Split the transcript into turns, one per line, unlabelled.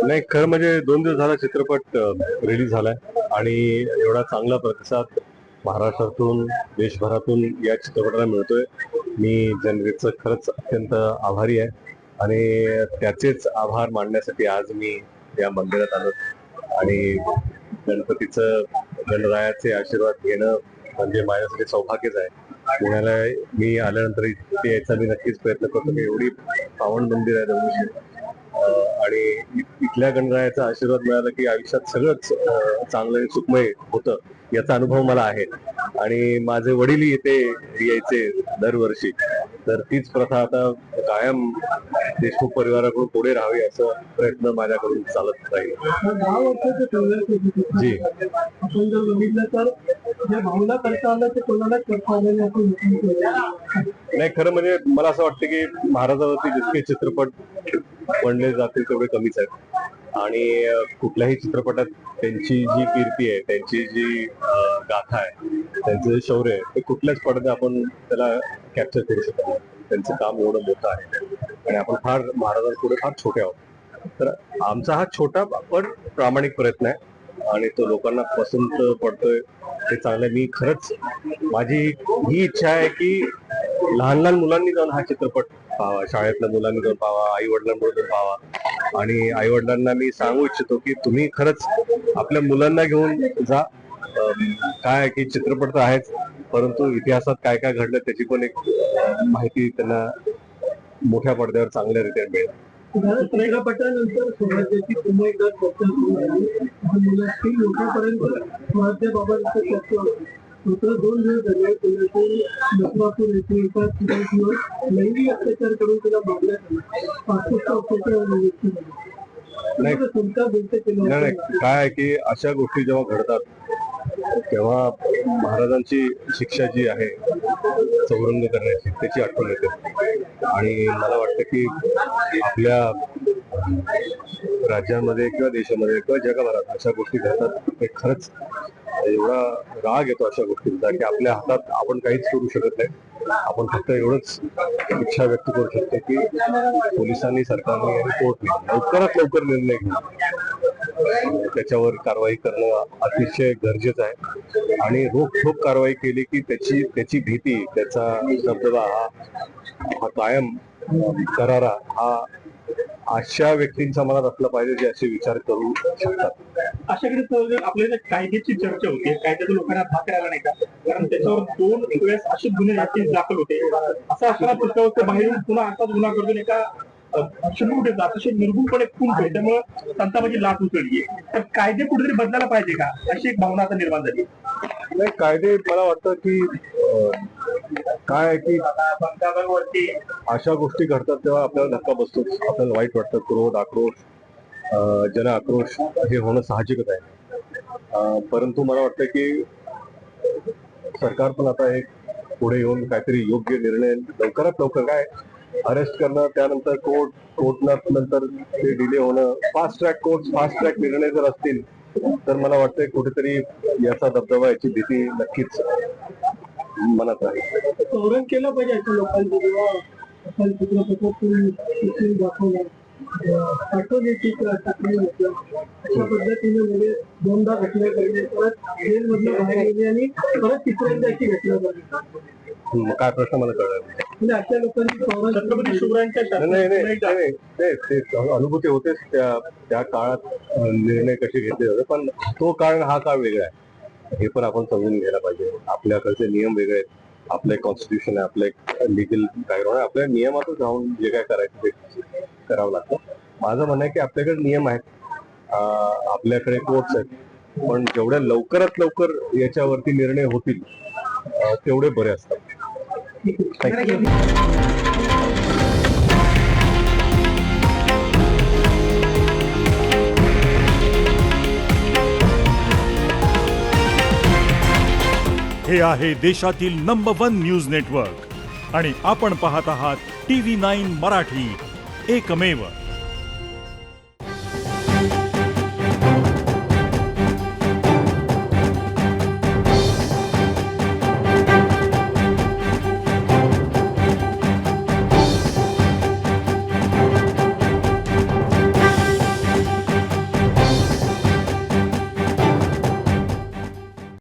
नाही, खरं म्हणजे 2 दिवस झाला चित्रपट रिलीज झालाय आणि एवढा चांगला प्रतिसाद महाराष्ट्रातून देशभरातून या चित्रपटाला मिळतोय. मी जनरेटचं खरंच अत्यंत आभारी आहे आणि त्याचेच आभार मानण्यासाठी आज मी या मंदिरात आलो आणि गणपतीचं गणरायाचे आशीर्वाद घेणं म्हणजे माझ्यासाठी सौभाग्यच आहे. पुण्याला मी आल्यानंतर इथे यायचा मी नक्कीच प्रयत्न करतो. मी एवढी पावन मंदिर आहे दगडूशेठ आणि इथल्या गणरायाचा आशीर्वाद मिळाला की आयुष्यात सगळंच चांगलं आणि सुखमय होतं याचा अनुभव मला आहे. आणि माझे वडील इथे यायचे दरवर्षी, तर तीच प्रथा आता कायम देशमुख परिवाराकडून पुढे राहावी असं प्रयत्न माझ्याकडून चालत राहील. जी,
आपण जर बघितलं तर जे भावना करता आलं ते कोणालाच करता आलं नाही असं
नाही, खरं म्हणजे मला असं वाटतं की महाराजावरती जितके चित्रपट बनले जातील तेवढे कमीच आहेत आणि कुठल्याही चित्रपटात त्यांची जी कीर्ती आहे, त्यांची जी गाथा आहे, त्यांचं जे शौर्य आहे ते कुठल्याच पडद्यात आपण त्याला कॅप्चर करू शकत नाही. त्यांचं काम एवढं मोठं आहे आणि आपण फार महाराजांपुढे फार छोटे आहोत. तर आमचा हा छोटा पण प्रामाणिक प्रयत्न आहे आणि तो लोकांना पसंत पडतोय ते चांगलं. मी खरंच माझी ही इच्छा आहे की लहान लहान मुलांनी जाऊन हा चित्रपट पाहावा, शाळेतल्या मुलांनी जाऊन पाहावा, आई वडिलांबरोबर पाहावा आणि आई वडिलांना मी सांगू इच्छितो की तुम्ही खरंच आपल्या मुलांना घेऊन जा. काय की चित्रपट तर आहेच, परंतु इतिहासात काय काय घडलं त्याची पण एक माहिती त्यांना मोठ्या पडद्यावर चांगल्यारीत्या मिळेल.
चित्रपटानंतर स्वराज्याची पुन्हा एकदा चर्चा सुरू झाली. मुलांची मोठ्यापर्यंत स्वराज्याबाबत चर्चा होती. मात्र 2 दिवस झाले पुण्यातून लखमापूर येथे एका चित्रपटावर लैंगिक अत्याचार करून तिला मारण्यात आलं. 65 वर्षाच्या
नाही, काय आहे की अशा गोष्टी जेव्हा घडतात तेव्हा महाराजांची शिक्षा जी आहे चौरंग करण्याची त्याची आठवण येते आणि मला वाटतं की आपल्या राज्यांमध्ये किंवा देशामध्ये किंवा जगभरात अशा गोष्टी घडतात ते खरंच एवढा राग येतो अशा गोष्टींचा की आपल्या हातात आपण काहीच करू शकत नाही. आपण फक्त एवढंच इच्छा व्यक्त करू शकतो की पोलिसांनी, सरकारने आणि कोर्टने लवकरात लवकर निर्णय घेऊन त्याच्यावर कारवाई करणं अतिशय गरजेचं आहे आणि रोखठोक कारवाई केली की त्याची भीती, त्याचा दबदबा हा कायम करारा हा अशा व्यक्तींच्या मनात असला पाहिजे जे असे विचार करू शकतात.
अशाकडे आपल्याला कायद्याची चर्चा होती. कायद्याच्या लोकांना भाग करायला नाही का, कारण त्याच्यावर 2 वेळेस असे गुन्हे दाखल होते. असं असताना पुस्तकावर बाहेरून पुन्हा असाच गुन्हा करतो एका कुठे अतिशय निर्भूलपणे खून होईल. त्यामुळे संतापाची लाट उचलली आहे. तर कायदे कुठेतरी बदलायला पाहिजे का अशी एक भावना आता निर्माण झाली.
नाही, कायदे मला वाटतं की काय आहे की अशा गोष्टी घडतात तेव्हा आपल्याला धक्का बसतो, आपल्याला वाईट वाटतं. क्रोध, आक्रोश, जन आक्रोश हे होणं साहजिकच आहे. परंतु मला वाटतं की सरकार पण आता एक पुढे येऊन काहीतरी योग्य निर्णय लवकरात लवकर, काय अरेस्ट करणं, त्यानंतर कोर्ट नंतर ते डिले होणं, फास्ट ट्रॅक निर्णय जर असतील तर मला वाटतं कुठेतरी याचा दबदबा, याची भीती नक्कीच मनात राहील.
संरक्षण केलं पाहिजे अशा लोकांचं. जेव्हा आपण चित्रपटातून दाखवलं आठवण्याची टाकली होती अशा पद्धतीने म्हणजे 2दा घटना घडली, परत जेलमधनं बाहेर गेली आणि परत तिसऱ्यांदा अशी घटना घडली.
काय प्रश्न मला कळला
म्हणजे अशा लोकांची छत्रपती शिवरायांच्या
ते अनुभूती होतेच त्या काळात निर्णय कसे घेतले जाते, पण तो काळ हा काळ वेगळा आहे हे पण आपण समजून घ्यायला पाहिजे. आपल्याकडचे नियम वेगळे आहेत, आपलं एक कॉन्स्टिट्यूशन आहे, आपलं एक लिगल बॅकग्राऊंड आहे. आपल्या नियमातच राहून जे काय करायचं ते करावं लागतं. माझं म्हणणं आहे की आपल्याकडे नियम आहेत, आपल्याकडे कोर्ट्स आहेत, पण जेवढ्या लवकरात लवकर याच्यावरती निर्णय होतील तेवढे बरे असतात.
हे आहे देशातील नंबर 1 न्यूज नेटवर्क आणि आपण पाहत आहात TV9 मराठी, एकमेव.